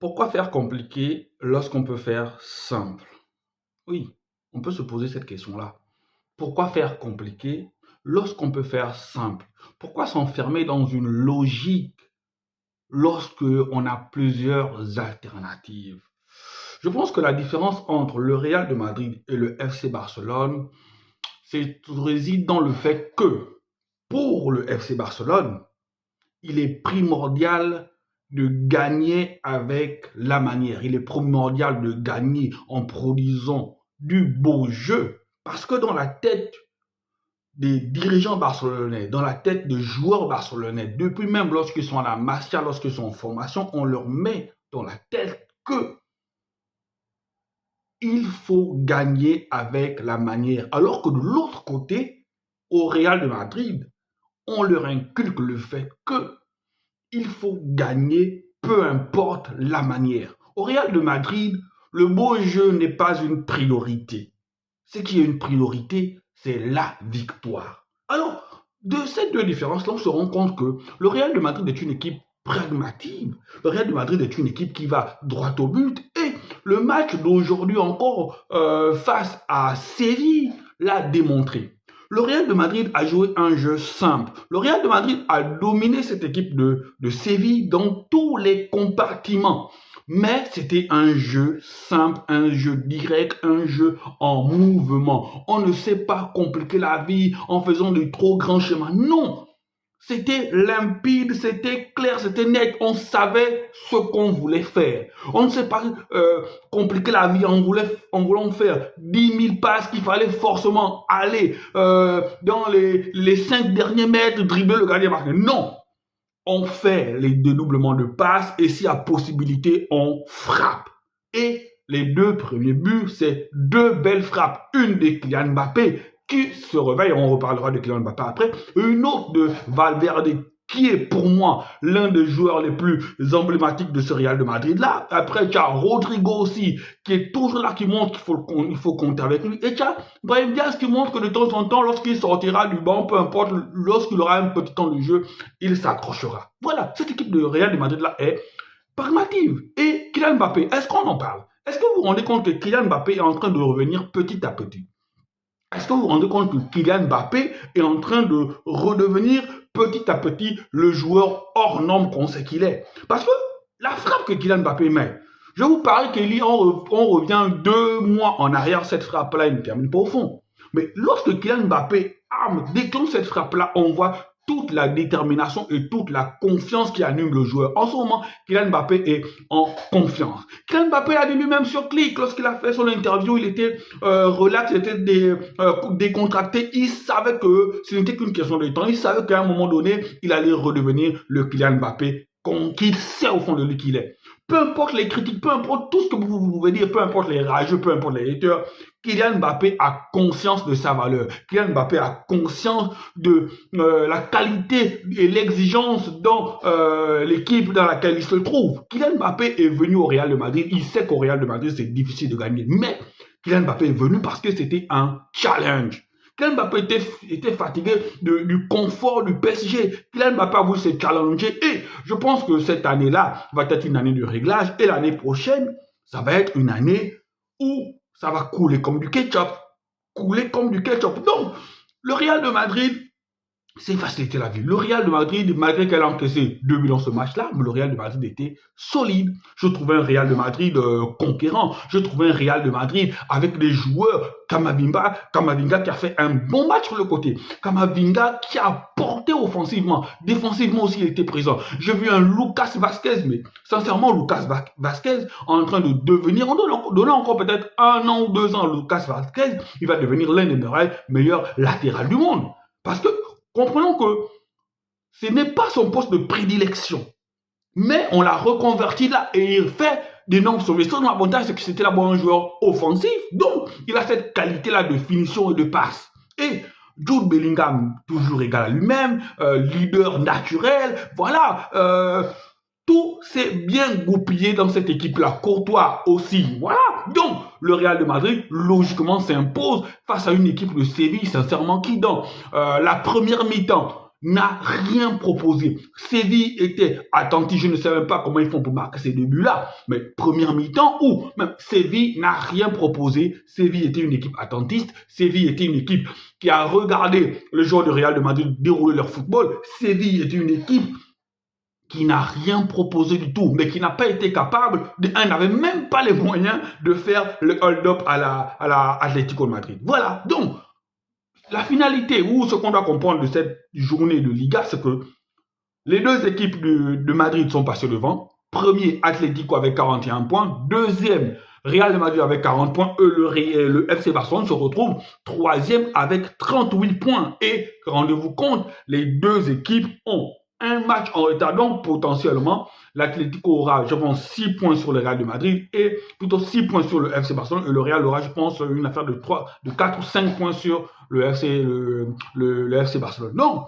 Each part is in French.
Pourquoi faire compliqué lorsqu'on peut faire simple? Oui, on peut se poser cette question-là. Pourquoi faire compliqué lorsqu'on peut faire simple? Pourquoi s'enfermer dans une logique lorsque on a plusieurs alternatives? Je pense que la différence entre le Real de Madrid et le FC Barcelone, réside dans le fait que pour le FC Barcelone, il est primordial de gagner avec la manière. Il est primordial de gagner en produisant du beau jeu. Parce que dans la tête des dirigeants barcelonais, dans la tête des joueurs barcelonais, depuis même lorsqu'ils sont à la Masia, lorsqu'ils sont en formation, on leur met dans la tête que il faut gagner avec la manière. Alors que de l'autre côté, au Real de Madrid, on leur inculque le fait que il faut gagner, peu importe la manière. Au Real de Madrid, le beau jeu n'est pas une priorité. Ce qui est une priorité, c'est la victoire. Alors, de ces deux différences-là, on se rend compte que le Real de Madrid est une équipe pragmatique. Le Real de Madrid est une équipe qui va droit au but. Et le match d'aujourd'hui encore face à Séville l'a démontré. Le Real de Madrid a joué un jeu simple. Le Real de Madrid a dominé cette équipe de Séville dans tous les compartiments. Mais c'était un jeu simple, un jeu direct, un jeu en mouvement. On ne sait pas compliquer la vie en faisant de trop grands schémas. Non, c'était limpide, c'était clair, c'était net. On savait ce qu'on voulait faire. On ne sait pas compliquer la vie en voulant faire 10 000 passes qu'il fallait forcément aller dans les 5 derniers mètres, dribbler le gardien. Non, on fait les dédoublements de passes et s'il y a possibilité, on frappe. Et les deux premiers buts, c'est deux belles frappes. Une de Kylian Mbappé qui se réveille, on reparlera de Kylian Mbappé après, une autre de Valverde qui est pour moi l'un des joueurs les plus emblématiques de ce Real de Madrid là. Après, tu as Rodrigo aussi, qui est toujours là, qui montre qu'il faut compter avec lui. Et tu as Brahim Diaz qui montre que de temps en temps, lorsqu'il sortira du banc, peu importe, lorsqu'il aura un petit temps de jeu, il s'accrochera. Voilà, cette équipe de Real de Madrid là est pragmatique. Et Kylian Mbappé, est-ce qu'on en parle? Est-ce que vous vous rendez compte que Kylian Mbappé est en train de revenir petit à petit? Est-ce que vous vous rendez compte que Kylian Mbappé est en train de redevenir petit à petit le joueur hors norme qu'on sait qu'il est? Parce que la frappe que Kylian Mbappé met, je vous parlais on revient 2 mois en arrière, cette frappe-là, il ne termine pas au fond. Mais lorsque Kylian Mbappé déclenche cette frappe-là, on voit toute la détermination et toute la confiance qui anime le joueur. En ce moment, Kylian Mbappé est en confiance. Kylian Mbappé a dit lui-même sur Click, lorsqu'il a fait son interview, il était relax, il était décontracté. Il savait que ce n'était qu'une question de temps. Il savait qu'à un moment donné, il allait redevenir le Kylian Mbappé qu'il sait au fond de lui qu'il est. Peu importe les critiques, peu importe tout ce que vous pouvez dire, peu importe les rageux, peu importe les haters, Kylian Mbappé a conscience de sa valeur. Kylian Mbappé a conscience de la qualité et l'exigence dans l'équipe dans laquelle il se trouve. Kylian Mbappé est venu au Real de Madrid. Il sait qu'au Real de Madrid, c'est difficile de gagner. Mais Kylian Mbappé est venu parce que c'était un challenge. Kylian Mbappé était fatigué du confort du PSG. Kylian Mbappé a voulu se challenger. Et je pense que cette année-là va être une année de réglage. Et l'année prochaine, ça va être une année où ça va couler comme du ketchup. Couler comme du ketchup. Donc, le Real de Madrid, c'est faciliter la vie. Le Real de Madrid, malgré qu'elle a encaissé 2 buts dans ce match-là, mais le Real de Madrid était solide. Je trouvais un Real de Madrid conquérant. Je trouvais un Real de Madrid avec des joueurs. Camavinga qui a fait un bon match sur le côté. Camavinga qui a porté offensivement. Défensivement aussi, il était présent. J'ai vu un Lucas Vazquez, mais sincèrement, Lucas Vazquez en train de devenir, on donne encore peut-être 1 an ou 2 ans à Lucas Vazquez, il va devenir l'un des meilleurs latérales du monde. Parce que comprenons que ce n'est pas son poste de prédilection. Mais on l'a reconverti là et il fait d'énormes sauveries. Son avantage, c'est que c'était d'abord un joueur offensif. Donc, il a cette qualité-là de finition et de passe. Et Jude Bellingham, toujours égal à lui-même, leader naturel. Voilà. Tout s'est bien goupillé dans cette équipe-là. Courtois aussi. Voilà. Donc, le Real de Madrid, logiquement, s'impose face à une équipe de Séville, sincèrement, qui dans la première mi-temps n'a rien proposé. Séville était attentif, je ne sais même pas comment ils font pour marquer ces deux buts-là, mais première mi-temps où même Séville n'a rien proposé. Séville était une équipe attentiste, Séville était une équipe qui a regardé les joueurs de Real de Madrid dérouler leur football. Séville était une équipe qui n'a rien proposé du tout, mais qui n'a pas été capable, n'avait même pas les moyens de faire le hold-up à la Atlético de Madrid. Voilà, donc la finalité, ou ce qu'on doit comprendre de cette journée de Liga, c'est que les deux équipes de Madrid sont passées devant. Premier, Atlético avec 41 points. Deuxième, Real de Madrid avec 40 points. Le FC Barcelone se retrouve troisième avec 38 points. Et rendez-vous compte, les deux équipes ont un match en retard. Donc, potentiellement, l'Atlético aura, je pense, 6 points sur le Real de Madrid et plutôt 6 points sur le FC Barcelone. Et le Real aura, je pense, une affaire de 4 ou 5 points sur le FC Barcelone. Donc,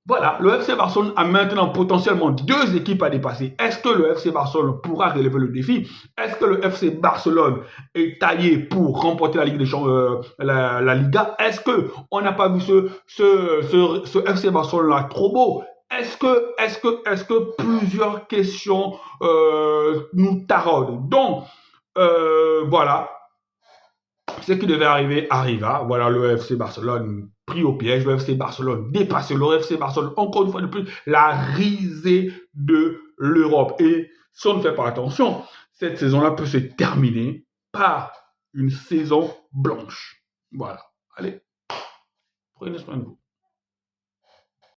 voilà, le FC Barcelone a maintenant potentiellement deux équipes à dépasser. Est-ce que le FC Barcelone pourra relever le défi? Est-ce que le FC Barcelone est taillé pour remporter la Ligue des Champions, la Liga? Est-ce que on n'a pas vu ce FC Barcelone-là trop beau? Est-ce que plusieurs questions nous taraudent? Donc, voilà. Ce qui devait arriver arriva. Voilà, le FC Barcelone pris au piège, le FC Barcelone dépassé, le FC Barcelone, encore une fois de plus, la risée de l'Europe. Et si on ne fait pas attention, cette saison-là peut se terminer par une saison blanche. Voilà. Allez, prenez soin de vous.